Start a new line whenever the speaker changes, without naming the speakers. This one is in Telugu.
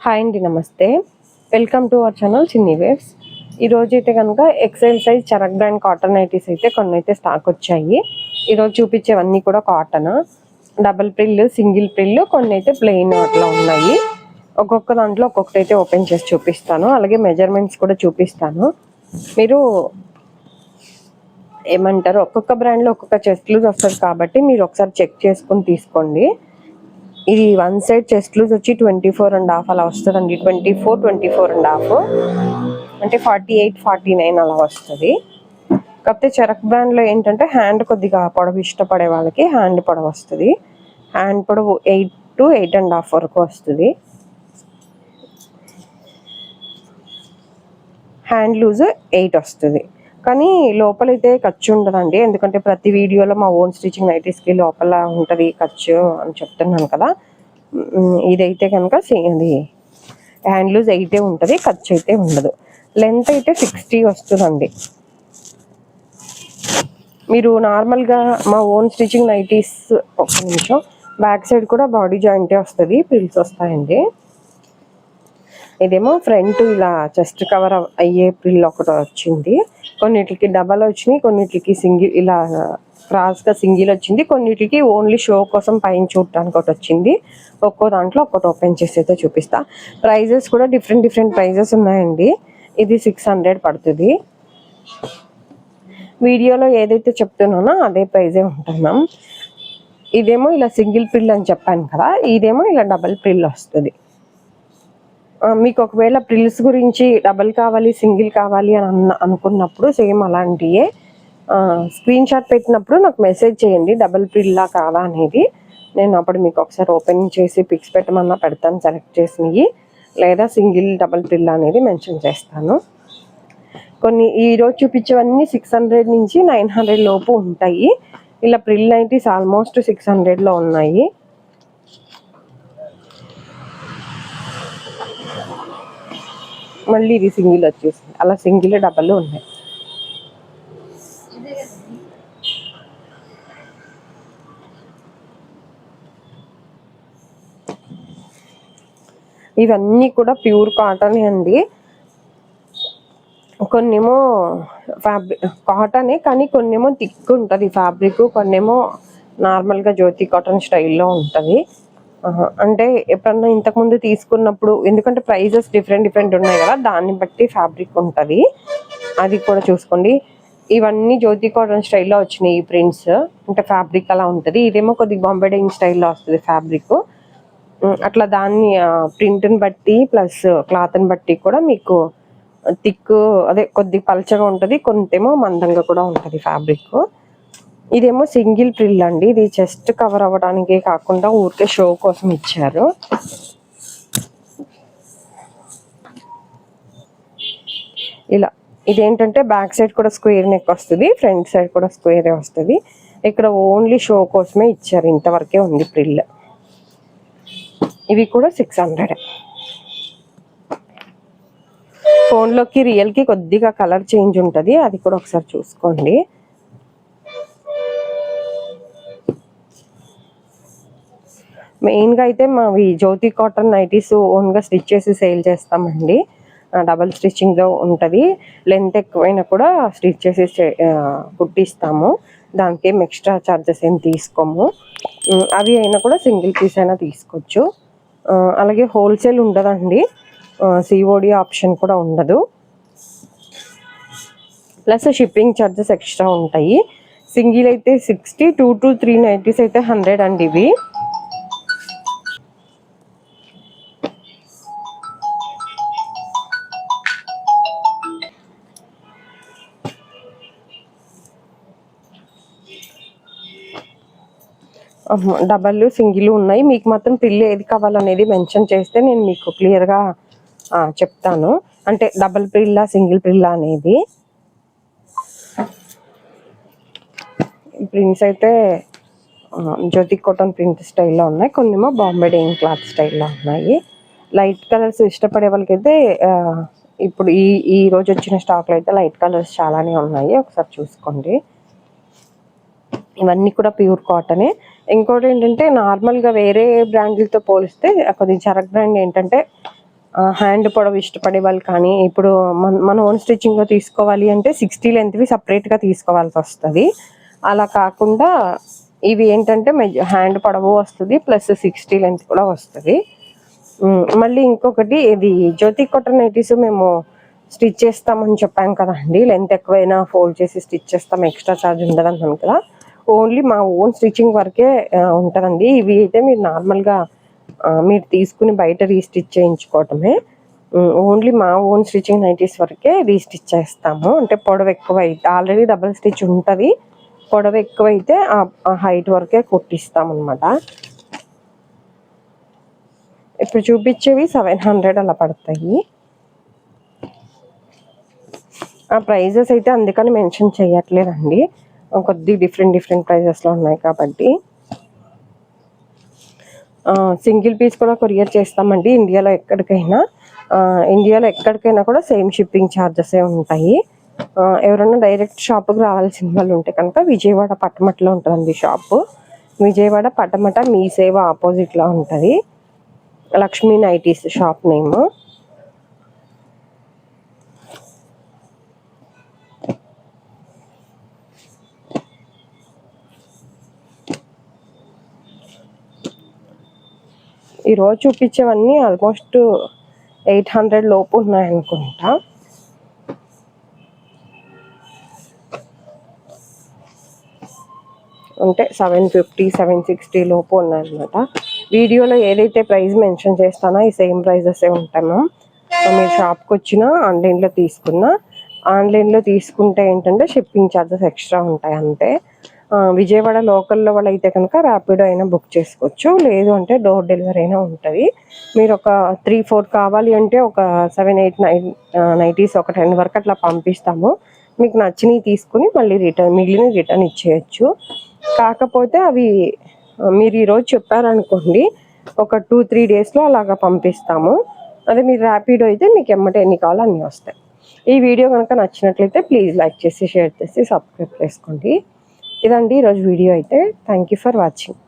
హాయ్ అండి, నమస్తే. Welcome to our channel Chinni Waves. ఈరోజు అయితే కనుక XL size Charak brand cotton nighties అయితే కొన్ని అయితే స్టాక్ వచ్చాయి. ఈరోజు చూపించేవన్నీ కూడా cotton, double frill, single frill, కొన్ని అయితే ప్లెయిన్ అట్లా ఉన్నాయి. ఒక్కొక్క దాంట్లో ఒక్కొక్కటి అయితే ఓపెన్ చేసి చూపిస్తాను, అలాగే మెజర్మెంట్స్ కూడా చూపిస్తాను. మీరు ఏమంటారు, ఒక్కొక్క బ్రాండ్లో ఒక్కొక్క చెస్ట్ లూజ్ వస్తుంది కాబట్టి మీరు ఒకసారి చెక్ చేసుకుని తీసుకోండి. ఇది వన్ సైడ్ చెస్ట్ లూజ్ వచ్చి 24.5 అలా వస్తుందండి. 24.5 అంటే 48-49 అలా వస్తుంది. కాకపోతే చరక్ బ్రాండ్లో ఏంటంటే హ్యాండ్ కొద్దిగా పొడవు ఇష్టపడే వాళ్ళకి హ్యాండ్ పొడవు వస్తుంది. హ్యాండ్ పొడవు 8 to 8.5 వరకు వస్తుంది. హ్యాండ్ లూజ్ 8 వస్తుంది. కానీ లోపలైతే ఖర్చు ఉండదండి, ఎందుకంటే ప్రతి వీడియోలో మా ఓన్ స్టిచింగ్ నైటీస్కి లోపల ఉంటుంది ఖర్చు అని చెప్తున్నాను కదా. ఇదైతే కనుక అది హ్యాండ్ లూజ్ 8 ఉంటుంది, ఖర్చు అయితే ఉండదు. లెంత్ అయితే 60 వస్తుందండి. మీరు నార్మల్గా మా ఓన్ స్టిచింగ్ నైటీస్ ఒక్క నిమిషం, బ్యాక్ సైడ్ కూడా బాడీ జాయింటే వస్తుంది, ప్రిల్స్ వస్తాయండి. ఇదేమో ఫ్రంట్ ఇలా చెస్ట్ కవర్ అయ్యే ప్రిల్ ఒకటి వచ్చింది, కొన్నిటికి డబల్ వచ్చినాయి, కొన్నిటికి సింగిల్ ఇలా క్రాస్గా సింగిల్ వచ్చింది, కొన్నిటికి ఓన్లీ షో కోసం పైన చూడటానికి ఒకటి వచ్చింది. ఒక్కో దాంట్లో ఒక్కటి ఓపెన్ చేసి అయితే చూపిస్తా. ప్రైజెస్ కూడా డిఫరెంట్ ప్రైజెస్ ఉన్నాయండి. ఇది 600 పడుతుంది. వీడియోలో ఏదైతే చెప్తున్నానో అదే ప్రైజే ఉంటుంది మ్యామ్. ఇదేమో ఇలా సింగిల్ ప్రిల్ అని చెప్పాను కదా, ఇదేమో ఇలా డబల్ ప్రిల్ వస్తుంది. మీకు ఒకవేళ ప్రిల్స్ గురించి డబల్ కావాలి, సింగిల్ కావాలి అని అనుకున్నప్పుడు సేమ్ అలాంటియే స్క్రీన్ షాట్ పెట్టినప్పుడు నాకు మెసేజ్ చేయండి, డబల్ ప్రిల్లా కాదా అనేది. నేను అప్పుడు మీకు ఒకసారి ఓపెన్ చేసి పిక్స్ పెట్టమన్నా పెడతాను సెలెక్ట్ చేసినవి, లేదా సింగిల్ డబల్ ప్రిల్లా అనేది మెన్షన్ చేస్తాను. కొన్ని ఈరోజు చూపించేవన్నీ 600 నుంచి 900 లోపు ఉంటాయి. ఇలా ప్రిల్ నైటీస్ ఆల్మోస్ట్ 600లో ఉన్నాయి. మళ్ళీ ఇది సింగిల్ వచ్చేసింది, అలా సింగిల్ డబల్ ఉన్నాయి. ఇవన్నీ కూడా ప్యూర్ కాటన్ అండి. కొన్నేమో ఫ్యాబ్రిక్ కాటనే, కానీ కొన్నేమో థిక్ ఉంటుంది ఫ్యాబ్రిక్, కొన్నేమో నార్మల్గా జ్యోతి కాటన్ స్టైల్లో ఉంటుంది. అంటే ఎప్పుడన్నా ఇంతకుముందు తీసుకున్నప్పుడు, ఎందుకంటే ప్రైజెస్ డిఫరెంట్ ఉన్నాయి కదా, దాన్ని బట్టి ఫ్యాబ్రిక్ ఉంటుంది, అది కూడా చూసుకోండి. ఇవన్నీ జ్యోతి కాటన్ స్టైల్లో వచ్చినాయి ఈ ప్రింట్స్, అంటే ఫ్యాబ్రిక్ అలా ఉంటుంది. ఇదేమో కొద్దిగా బాంబే డైయింగ్ స్టైల్లో వస్తుంది ఫ్యాబ్రిక్. అట్లా దాన్ని ప్రింట్ని బట్టి ప్లస్ క్లాత్ని బట్టి కూడా మీకు థిక్ అదే కొద్దిగా పల్చగా ఉంటుంది, కొంతేమో మందంగా కూడా ఉంటుంది ఫ్యాబ్రిక్. ఇదేమో సింగిల్ ప్రిల్ అండి, ఇది చెస్ట్ కవర్ అవ్వడానికి కాకుండా ఊరికే షో కోసం ఇచ్చారు. ఇలా ఇదేంటంటే బ్యాక్ సైడ్ కూడా స్క్వేర్ నెక్ వస్తుంది, ఫ్రంట్ సైడ్ కూడా స్క్వేర్ వస్తుంది. ఇక్కడ ఓన్లీ షో కోసమే ఇచ్చారు, ఇంతవరకే ఉంది ప్రిల్. ఇవి కూడా 600. ఫోన్లోకి రియల్కి కొద్దిగా కలర్ చేంజ్ ఉంటుంది, అది కూడా ఒకసారి చూసుకోండి. మెయిన్గా అయితే మావి జ్యోతి కాటన్ నైటీస్ ఓన్గా స్టిచ్ చేసి సేల్ చేస్తామండి. డబల్ స్టిచ్చింగ్లో ఉంటుంది, లెంత్ ఎక్కువైనా కూడా స్టిచ్ చేసి కుట్టిస్తాము, దానికి ఏం ఎక్స్ట్రా ఛార్జెస్ ఏం తీసుకోము. అవి అయినా కూడా సింగిల్ పీస్ అయినా తీసుకోవచ్చు. అలాగే హోల్సేల్ ఉండదండి, సిఓడి ఆప్షన్ కూడా ఉండదు, ప్లస్ షిప్పింగ్ ఛార్జెస్ ఎక్స్ట్రా ఉంటాయి. సింగిల్ అయితే 60, 2 to 3 నైటీస్ అయితే 100 అండి. ఇవి డబల్ సింగిల్ ఉన్నాయి. మీకు మాత్రం ప్రిల్ ఏది కావాలనేది మెన్షన్ చేస్తే నేను మీకు క్లియర్గా చెప్తాను, అంటే డబల్ ప్రిల్లా సింగిల్ ప్రిల్లా అనేది. ప్రింట్స్ అయితే జ్యోతి కాటన్ ప్రింట్ స్టైల్లో ఉన్నాయి, కొన్నేమో బాంబే డైయింగ్ క్లాత్ స్టైల్లో ఉన్నాయి. లైట్ కలర్స్ ఇష్టపడే వాళ్ళకైతే ఇప్పుడు ఈ రోజు వచ్చిన స్టాక్లో అయితే లైట్ కలర్స్ చాలానే ఉన్నాయి, ఒకసారి చూసుకోండి. ఇవన్నీ కూడా ప్యూర్ కాటనే. ఇంకోటి ఏంటంటే నార్మల్గా వేరే బ్రాండ్లతో పోలిస్తే కొద్దిగా చరక్ బ్రాండ్ ఏంటంటే హ్యాండ్ పొడవు ఇష్టపడే వాళ్ళు కానీ ఇప్పుడు మన ఓన్ స్టిచ్చింగ్లో తీసుకోవాలి అంటే 60 లెంత్వి సపరేట్గా తీసుకోవాల్సి వస్తుంది. అలా కాకుండా ఇవి ఏంటంటే హ్యాండ్ పొడవు వస్తుంది ప్లస్ 60 లెంత్ కూడా వస్తుంది. మళ్ళీ ఇంకొకటి ఇది జ్యోతి కాటన్ నైటీస్ మేము స్టిచ్ చేస్తామని చెప్పాం కదండి. లెంత్ ఎక్కువైనా ఫోల్డ్ చేసి స్టిచ్ చేస్తాం, ఎక్స్ట్రా ఛార్జ్ ఉండదు అన్నాను కదా. ఓన్లీ మా ఓన్ స్టిచ్చింగ్ వరకే ఉంటుందండి. ఇవి అయితే మీరు నార్మల్గా మీరు తీసుకుని బయట రీస్టిచ్ చేయించుకోవటమే. ఓన్లీ మా ఓన్ స్టిచ్చింగ్ నైటీస్ వరకే రీస్టిచ్ చేస్తాము. అంటే పొడవు ఎక్కువ అయితే ఆల్రెడీ డబుల్ స్టిచ్ ఉంటుంది, పొడవు ఎక్కువైతే ఆ హైట్ వరకే కుట్టిస్తాం అనమాట. ఇప్పుడు చూపించేవి 700 అలా పడతాయి. ఆ ప్రైజెస్ అయితే అందుకని మెన్షన్ చేయట్లేదండి, కొద్ది డిఫరెంట్ ప్రైజెస్లో ఉన్నాయి కాబట్టి. సింగిల్ పీస్ కూడా కొరియర్ చేస్తామండి ఇండియాలో ఎక్కడికైనా కూడా సేమ్ షిప్పింగ్ ఛార్జెసే ఉంటాయి. ఎవరైనా డైరెక్ట్ షాప్కి రావాల్సిన వాళ్ళు ఉంటే కనుక విజయవాడ పట్టమటలో ఉంటుందండి షాపు. విజయవాడ పట్టమట మీ సేవ ఆపోజిట్లో ఉంటుంది. Lakshmi nighties shop name. ఈరోజు చూపించేవన్నీ ఆల్మోస్ట్ 800 లోపు ఉన్నాయనుకుంటా. అంటే 750 760 లోపు ఉన్నాయన్నమాట. వీడియోలో ఏదైతే ప్రైస్ మెన్షన్ చేస్తానో ఈ సేమ్ ప్రైజెసే ఉంటాయి మ్యామ్. మీరు షాప్కి వచ్చినా ఆన్లైన్లో తీసుకుంటే ఏంటంటే షిప్పింగ్ ఛార్జెస్ ఎక్స్ట్రా ఉంటాయి అంతే. విజయవాడ లోకల్లో వాళ్ళు అయితే కనుక ర్యాపిడో అయినా బుక్ చేసుకోవచ్చు, లేదు అంటే డోర్ డెలివరీ అయినా ఉంటుంది. మీరు ఒక 3-4 కావాలి అంటే ఒక 7-8 నైటీస్ ఒక 10 వరకు అట్లా పంపిస్తాము. మీకు నచ్చినవి తీసుకుని మళ్ళీ మిగిలిన రిటర్న్ ఇచ్చేయచ్చు. కాకపోతే అవి మీరు ఈరోజు చెప్పారనుకోండి, ఒక 2-3 డేస్లో అలాగా పంపిస్తాము. అదే మీరు ర్యాపిడో అయితే మీకు ఎన్ని కావాలో అన్నీ వస్తాయి. ఈ వీడియో కనుక నచ్చినట్లయితే ప్లీజ్ లైక్ చేసి షేర్ చేసి సబ్స్క్రైబ్ చేసుకోండి. ఇదండి ఈరోజు వీడియో అయితే. Thank you for watching.